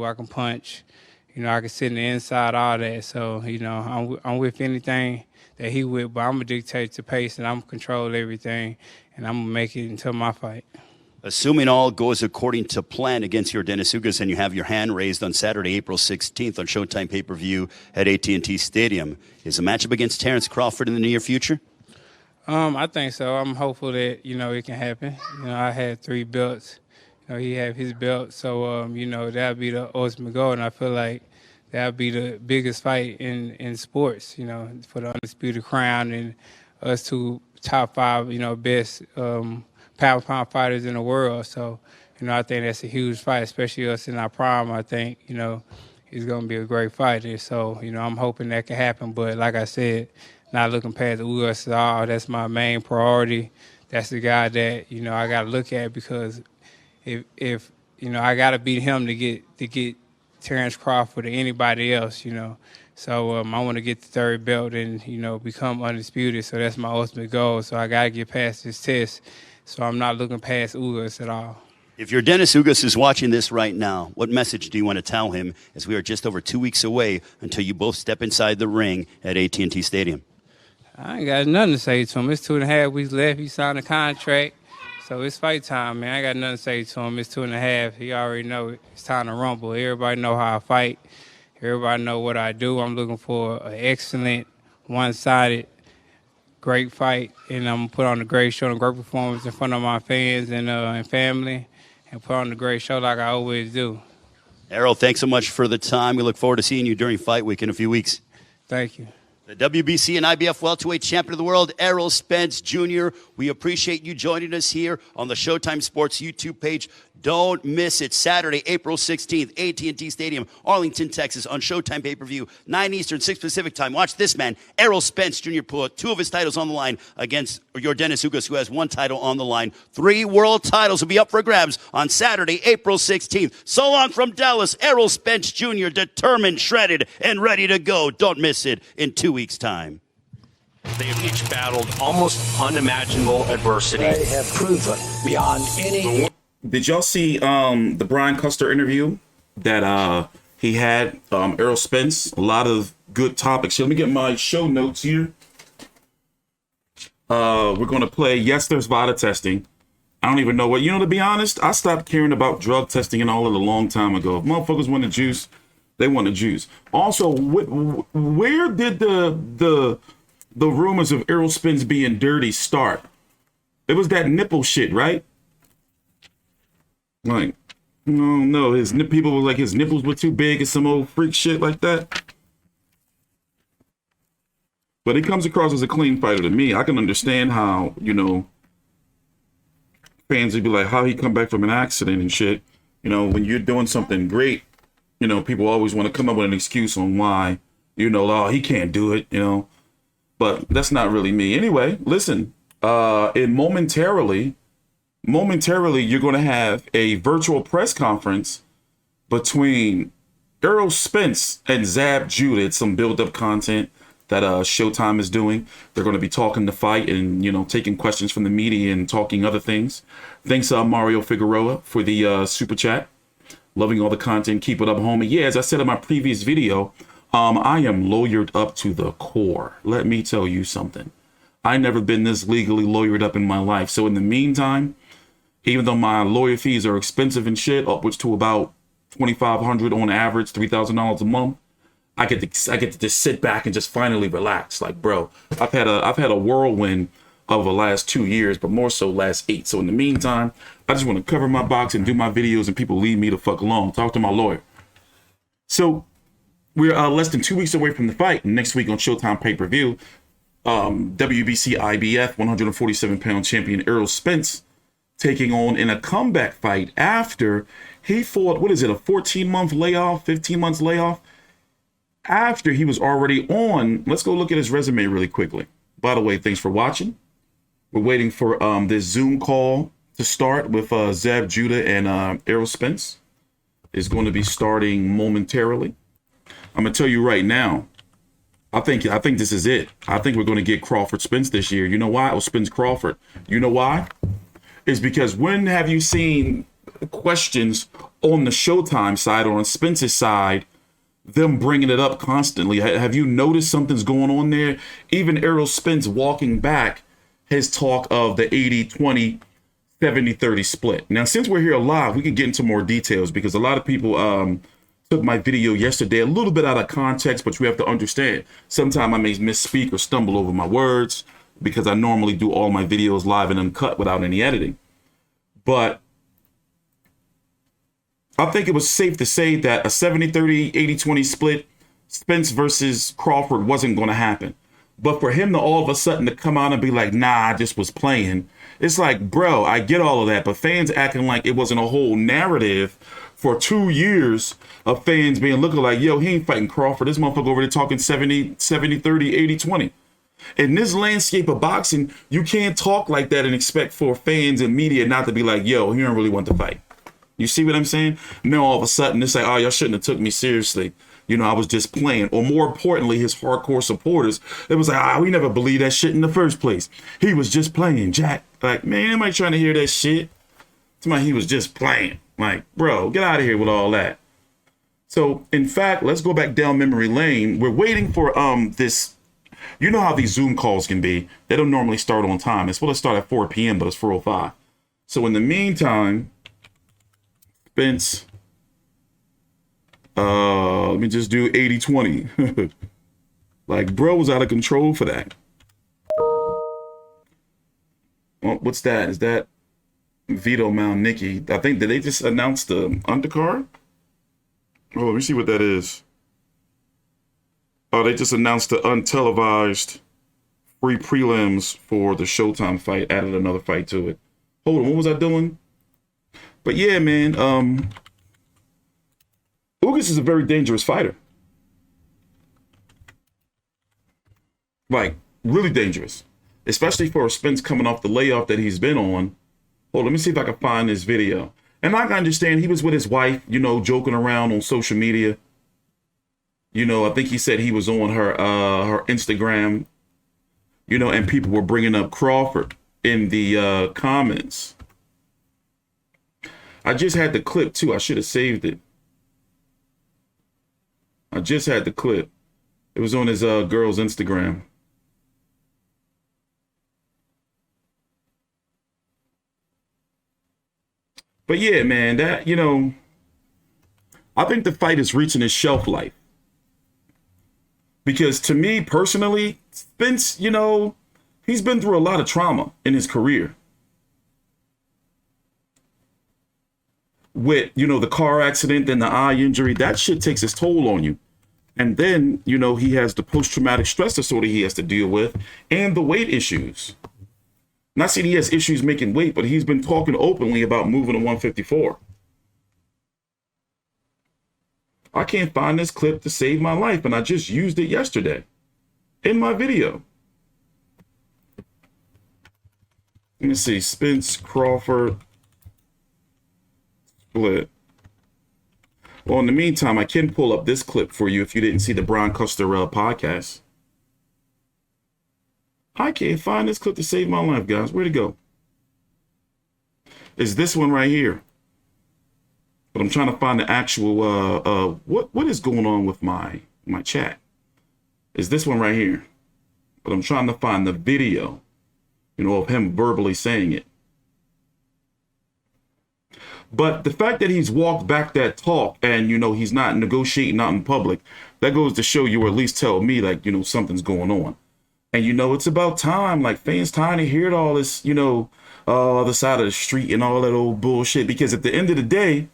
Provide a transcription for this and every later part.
I can punch. I can sit in the inside, all that. So, I'm with anything that he with, but I'm going to dictate the pace and I'm going to control everything, and I'm going to make it until my fight. Assuming all goes according to plan against Yordenis Ugas, and you have your hand raised on Saturday, April 16th on Showtime pay-per-view at AT&T Stadium, is a matchup against Terrence Crawford in the near future? I think so. I'm hopeful that, it can happen. I had 3 belts. He had his belt. So, that'll be the ultimate goal. And I feel like that'll be the biggest fight in sports, for the undisputed crown and us 2 top 5, best pound for pound fighters in the world. So, I think that's a huge fight, especially us in our prime. I think, it's going to be a great fight. And so, I'm hoping that can happen. But like I said, not looking past Ugas at all. That's my main priority. That's the guy that, I got to look at, because if I got to beat him to get Terrence Crawford or anybody else, So I want to get the 3rd belt and, become undisputed. So that's my ultimate goal. So I got to get past this test. So I'm not looking past Ugas at all. If Yordenis Ugas is watching this right now, what message do you want to tell him, as we are just over 2 weeks away until you both step inside the ring at AT&T Stadium? I ain't got nothing to say to him. It's 2.5 weeks left. He signed a contract. So it's fight time, man. I ain't got nothing to say to him. It's 2.5. He already know it's time to rumble. Everybody know how I fight. Everybody know what I do. I'm looking for an excellent, one-sided, great fight, and I'm going to put on a great show and a great performance in front of my fans and family, and put on a great show like I always do. Errol, thanks so much for the time. We look forward to seeing you during fight week in a few weeks. Thank you. The WBC and IBF welterweight champion of the world, Errol Spence Jr. We appreciate you joining us here on the Showtime Sports YouTube page. Don't miss it. Saturday, April 16th, AT&T Stadium, Arlington, Texas, on Showtime pay-per-view, 9 Eastern, 6 Pacific time. Watch this man, Errol Spence Jr., put 2 of his titles on the line against Yordenis Ugas, who has 1 title on the line. 3 world titles will be up for grabs on Saturday, April 16th. So long from Dallas, Errol Spence Jr., determined, shredded, and ready to go. Don't miss it in 2 weeks' time. They have each battled almost unimaginable adversity. They have proven beyond any... Did y'all see the Brian Custer interview that he had, Errol Spence? A lot of good topics. Let me get my show notes here. We're going to play Yes, There's VADA Testing. I don't even know what, to be honest, I stopped caring about drug testing and all of it a long time ago. If motherfuckers want the juice, they want the juice. Also, where did the rumors of Errol Spence being dirty start? It was that nipple shit, right? Like, no, people were like his nipples were too big and some old freak shit like that. But he comes across as a clean fighter to me. I can understand how, fans would be like, how he come back from an accident and shit. When you're doing something great, people always want to come up with an excuse on why, oh, he can't do it, But that's not really me. Anyway, listen, momentarily, you're going to have a virtual press conference between Errol Spence and Zab Judah. It's some build-up content that Showtime is doing. They're going to be talking the fight and, taking questions from the media and talking other things. Thanks, Mario Figueroa, for the super chat. Loving all the content. Keep it up, homie. Yeah, as I said in my previous video, I am lawyered up to the core. Let me tell you something. I never been this legally lawyered up in my life. So in the meantime, even though my lawyer fees are expensive and shit, upwards to about $2,500 on average, $3,000 a month, I get to just sit back and just finally relax. Like, bro, I've had a whirlwind of the last 2 years, but more so last 8. So in the meantime, I just want to cover my box and do my videos, and people leave me the fuck alone. Talk to my lawyer. So we're less than 2 weeks away from the fight. Next week on Showtime pay-per-view, WBC IBF 147-pound champion Errol Spence taking on in a comeback fight after he fought, a 14-month layoff, 15 months layoff, after he was already on. Let's go look at his resume really quickly. By the way, thanks for watching. We're waiting for this Zoom call to start with Zab Judah and Errol Spence. Is going to be starting momentarily. I'm going to tell you right now, I think this is it. I think we're going to get Crawford Spence this year. You know why? Oh, Spence Crawford. You know why? Is because when have you seen questions on the Showtime side or on Spence's side, them bringing it up constantly. Have you noticed something's going on there? Even Errol Spence walking back his talk of the 80-20, 70-30 split. Now, since we're here live, we can get into more details because a lot of people took my video yesterday a little bit out of context, but you have to understand, sometimes I may misspeak or stumble over my words because I normally do all my videos live and uncut without any editing. But I think it was safe to say that a 70-30, 80-20 split, Spence versus Crawford wasn't going to happen. But for him to all of a sudden to come out and be like, nah, I just was playing. It's like, bro, I get all of that. But fans acting like it wasn't a whole narrative for 2 years of fans being looking like, yo, he ain't fighting Crawford. This motherfucker over there talking 70-30, 80-20. In this landscape of boxing, you can't talk like that and expect for fans and media not to be like, yo, he don't really want to fight. You see what I'm saying? Now all of a sudden it's like, oh, y'all shouldn't have took me seriously. You know, I was just playing. Or more importantly, his hardcore supporters, it was like, we never believed that shit in the first place. He was just playing, Jack. Like, man, anybody trying to hear that shit? Somebody, he was just playing. Like, bro, get out of here with all that. So, in fact, let's go back down memory lane. We're waiting for this. You know how these Zoom calls can be. They don't normally start on time. It's supposed to start at 4 p.m., but it's 4:05. So in the meantime, Spence, let me just do 80-20. Like, bro was out of control for that. Oh, what's that? Is that Vito Mount Nicky? I think, did they just announce the undercard? Oh, let me see what that is. Oh, they just announced the untelevised free prelims for the Showtime fight, added another fight to it. Hold on, what was I doing? But yeah, man, Ugas is a very dangerous fighter. Like, really dangerous. Especially for Spence coming off the layoff that he's been on. Hold on, let me see if I can find this video. And I can understand he was with his wife, you know, joking around on social media. You know, I think he said he was on her her Instagram, you know, and people were bringing up Crawford in the comments. I just had the clip too. I should have saved it. I just had the clip. It was on his girl's Instagram. But yeah, man, that, you know, I think the fight is reaching its shelf life. Because to me personally, Spence, you know, he's been through a lot of trauma in his career. With, you know, the car accident and the eye injury, that shit takes its toll on you. And then, you know, he has the post-traumatic stress disorder he has to deal with and the weight issues. Not saying he has issues making weight, but he's been talking openly about moving to 154. I can't find this clip to save my life, and I just used it yesterday in my video. Let me see, Spence Crawford split. Well, in the meantime, I can pull up this clip for you if you didn't see the Brian Custer podcast. I can't find this clip to save my life, guys. Where'd it go? It's this one right here. But I'm trying to find the actual, what is going on with my chat? Is this one right here. But I'm trying to find the video, you know, of him verbally saying it. But the fact that he's walked back that talk and, you know, he's not negotiating out in public, that goes to show you, or at least tell me, like, you know, something's going on. And, you know, it's about time, like, fans tired of hearing all this, you know, other side of the street and all that old bullshit. Because at the end of the day,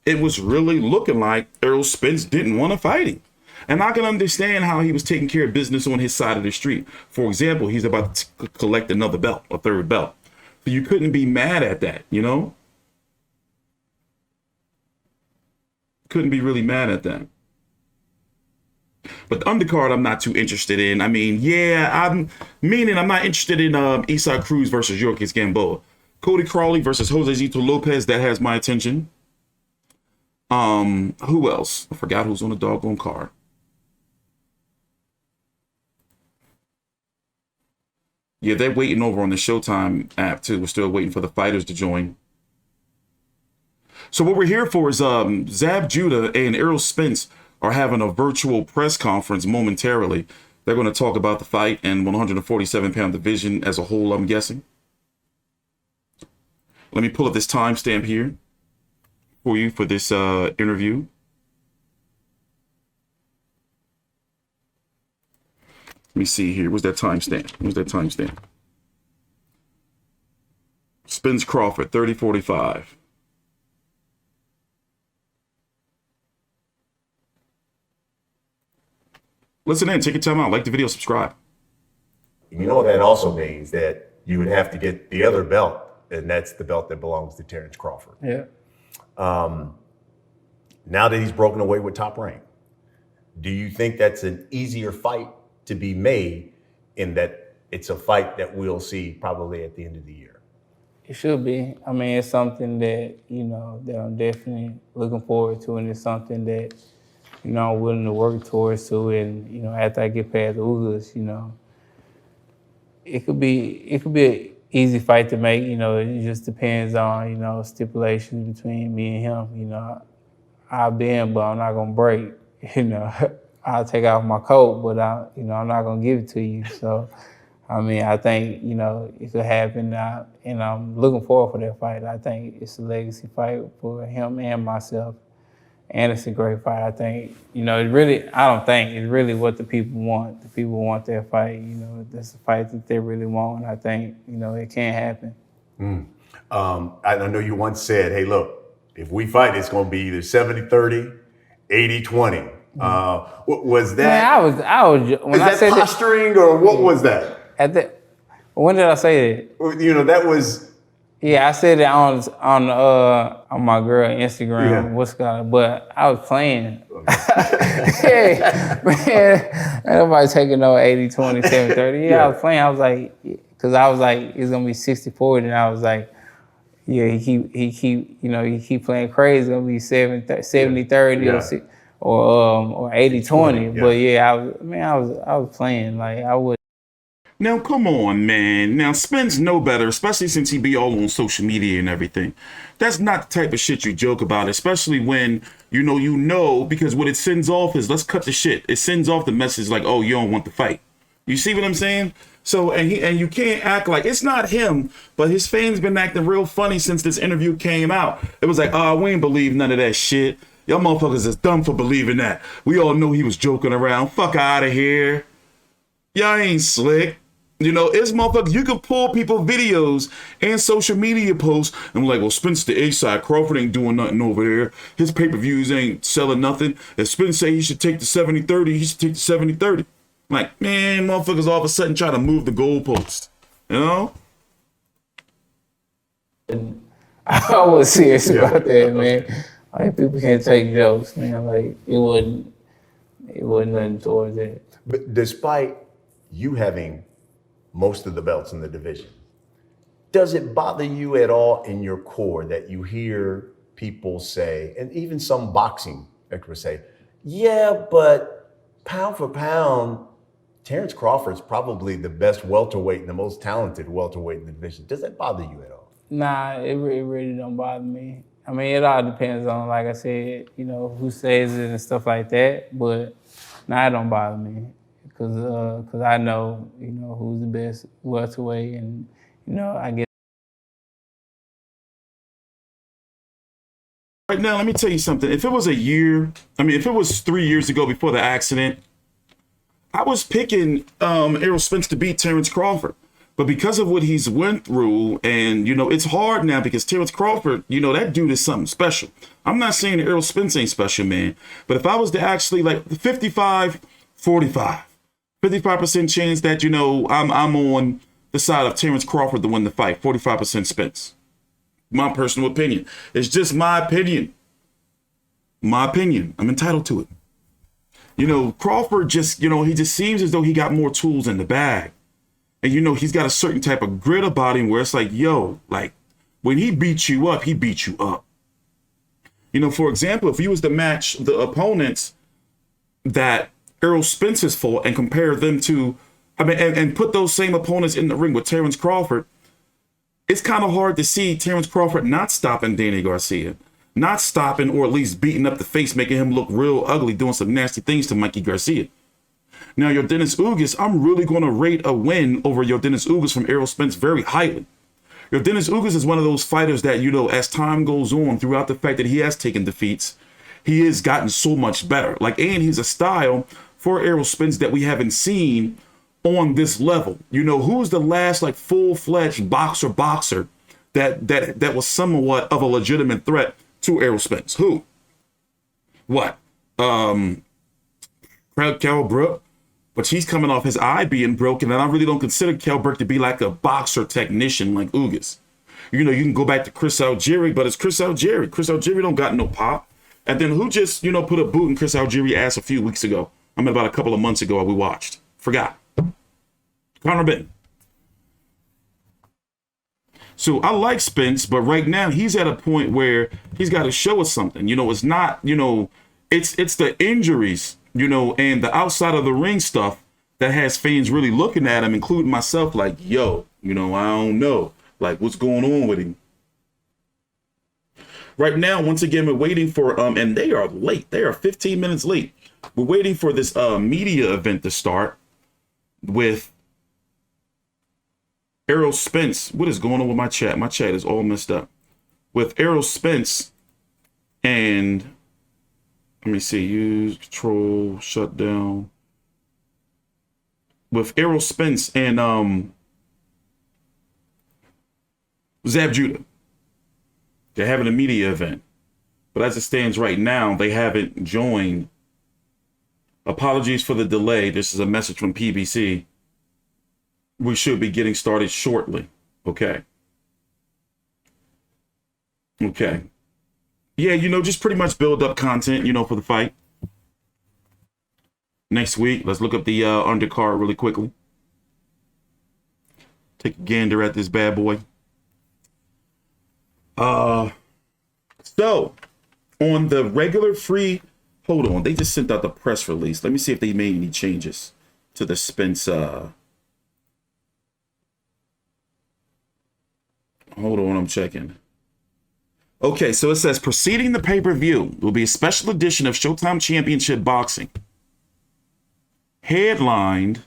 it was really looking like Errol Spence didn't want to fight him. And I can understand how he was taking care of business on his side of the street. For example, he's about to collect another belt, a third belt. So you couldn't be mad at that, you know? Couldn't be really mad at that. But the undercard, I'm not too interested in. I mean, yeah, I'm not interested in Cruz versus Yuriorkis Gamboa. Cody Crowley versus Josesito Lopez, that has my attention. Who else? I forgot who's on the doggone card. Yeah, they're waiting over on the Showtime app too. We're still waiting for the fighters to join. So what we're here for is Zab Judah and Errol Spence are having a virtual press conference momentarily. They're going to talk about the fight and 147-pound division as a whole, I'm guessing. Let me pull up this timestamp here for you for this interview. Let me see here. Where's that timestamp? Spence Crawford, 30:45. Listen in, take your time out, like the video, subscribe. You know what that also means? That you would have to get the other belt, and that's the belt that belongs to Terrence Crawford. Yeah. Now that he's broken away with Top Rank, do you think that's an easier fight to be made in that it's a fight that we'll see probably at the end of the year? It should be. I mean, it's something that, that I'm definitely looking forward to, and it's something that, I'm willing to work towards too. And, after I get past Ugas, it could be an easy fight to make. It just depends on, stipulations between me and him. I'll bend, but I'm not gonna break. I'll take off my coat, but I'm not gonna give it to you. So, I mean, I think, it could happen, and I'm looking forward for that fight. I think it's a legacy fight for him and myself. And it's a great fight. I think, it's really what the people want. The people want that fight. That's a fight that they really want. And I think, it can happen. I know you once said, hey, look, if we fight, it's going to be either 70-30, 80-20. Was that? Man, I was. When I said posturing or what was that? When did I say that? That was. Yeah, I said it on my girl Instagram. Yeah. But I was playing. Yeah, man, nobody taking no 80-20, 70-30. Yeah, I was playing. I was like, because I was like, it's gonna be 60-40, and I was like, yeah, he keep playing crazy. It's gonna be 70-30 or 80-20. Yeah. But yeah, I was playing like I would. Now, come on, man. Now, Spence know better, especially since he be all on social media and everything. That's not the type of shit you joke about, especially when, because what it sends off is, let's cut the shit. It sends off the message like, oh, you don't want the fight. You see what I'm saying? So, and you can't act like, it's not him, but his fans been acting real funny since this interview came out. It was like, we ain't believe none of that shit. Y'all motherfuckers is dumb for believing that. We all know he was joking around. Fuck out of here. Y'all ain't slick. It's motherfuckers. You can pull people videos and social media posts and be like, well, Spence the A-side. Crawford ain't doing nothing over there. His pay-per-views ain't selling nothing. If Spence say he should take the 70-30, he should take the 70-30. Like, man, motherfuckers all of a sudden try to move the goalpost. I was serious about that, man. Like, people can't take jokes, man. Like, it wasn't nothing towards that. But despite you having most of the belts in the division, does it bother you at all in your core that you hear people say, and even some boxing experts say, yeah, but pound for pound, Terrence Crawford's probably the best welterweight and the most talented welterweight in the division. Does that bother you at all? Nah, it really don't bother me. I mean, it all depends on, like I said, who says it and stuff like that. But nah, it don't bother me. Because I know, who's the best welterweight, and, I get. Right now, let me tell you something. If it was if it was 3 years ago before the accident, I was picking Errol Spence to beat Terrence Crawford. But because of what he's went through, and, it's hard now because Terrence Crawford, that dude is something special. I'm not saying that Errol Spence ain't special, man. But if I was to actually, 55-45, 55% chance that, I'm on the side of Terrence Crawford to win the fight. 45% Spence. My personal opinion. It's just my opinion. My opinion. I'm entitled to it. Crawford just, he just seems as though he got more tools in the bag. And, he's got a certain type of grit about him where it's like, when he beats you up, he beats you up. For example, if he was to match the opponents that Errol Spence's fought and compare them to, and put those same opponents in the ring with Terrence Crawford, it's kind of hard to see Terrence Crawford not stopping Danny Garcia. not stopping or at least beating up the face, making him look real ugly, doing some nasty things to Mikey Garcia. Now, Yordenis Ugas, I'm really going to rate a win over Yordenis Ugas from Errol Spence very highly. Yordenis Ugas is one of those fighters that, you know, as time goes on, throughout the fact that he has taken defeats, he has gotten so much better. Like, and he's a style for Errol Spence that we haven't seen on this level. You know, who's the last like full-fledged boxer that was somewhat of a legitimate threat to Errol Spence? Who? What? Cal Brook? But he's coming off his eye being broken, and I really don't consider Cal Brook to be like a boxer technician like Ugas. You know, you can go back to Chris Algieri, but it's Chris Algieri. Chris Algieri don't got no pop. And then who just, you know, put a boot in Chris Algieri's ass a few weeks ago? I mean, about a couple of months ago we watched. Forgot. Conor Benton. So I like Spence, but right now he's at a point where he's got to show us something. You know, it's not, you know, it's the injuries, you know, and the outside of the ring stuff that has fans really looking at him, including myself, like, yo, you know, I don't know, like, what's going on with him? Right now, once again, we're waiting for, and they are late. They are 15 minutes late. We're waiting for this media event to start with Errol Spence. What is going on with my chat? My chat is all messed up. With Errol Spence and, let me see, use, control, shut down. With Errol Spence and Zab Judah. They're having a media event. But as it stands right now, they haven't joined. Apologies for the delay. This is a message from PBC. We should be getting started shortly. Okay. Okay. Yeah, you know, just pretty much build up content, you know, for the fight. Next week, let's look up the undercard really quickly. Take a gander at this bad boy. So, on the regular free... Hold on, they just sent out the press release. Let me see if they made any changes to the Spence... Hold on, I'm checking. Okay, so it says, preceding the pay-per-view will be a special edition of Showtime Championship Boxing. Headlined,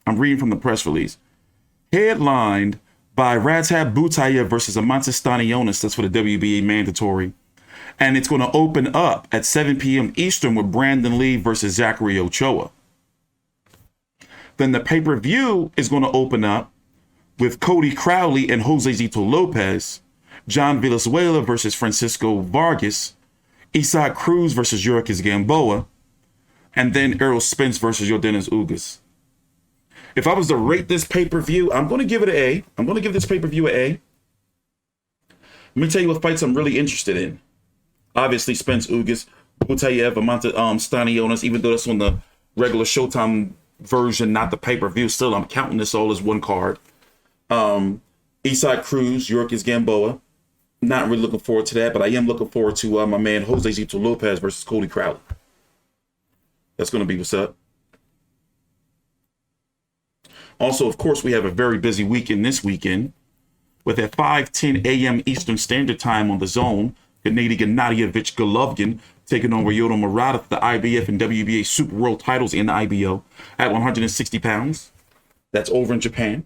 I'm reading from the press release, headlined by Radzhab Butaev versus Eimantis Stanionis. That's for the WBA mandatory. And it's going to open up at 7 p.m. Eastern with Brandun Lee versus Zachary Ochoa. Then the pay-per-view is going to open up with Cody Crowley and Josesito Lopez, John Valenzuela versus Francisco Vargas, Cruz versus Yuriorkis Gamboa, and then Errol Spence versus Yordenis Ugas. If I was to rate this pay-per-view, I'm going to give it an A. I'm going to give this pay-per-view an A. Let me tell you what fights I'm really interested in. Obviously, Spence Ugas, Butaev, Eimantis Stanionis, even though that's on the regular Showtime version, not the pay-per-view. Still, I'm counting this all as one card. Cruz, Yuriorkis Gamboa. Not really looking forward to that, but I am looking forward to my man Josesito Lopez versus Cody Crowley. That's going to be what's up. Also, of course, we have a very busy weekend this weekend with at 5:10 a.m. Eastern Standard Time on the Zone, Gennady Gennadievich Golovkin taking on Ryota Murata for the IBF and WBA Super World titles in the IBO at 160 pounds. That's over in Japan.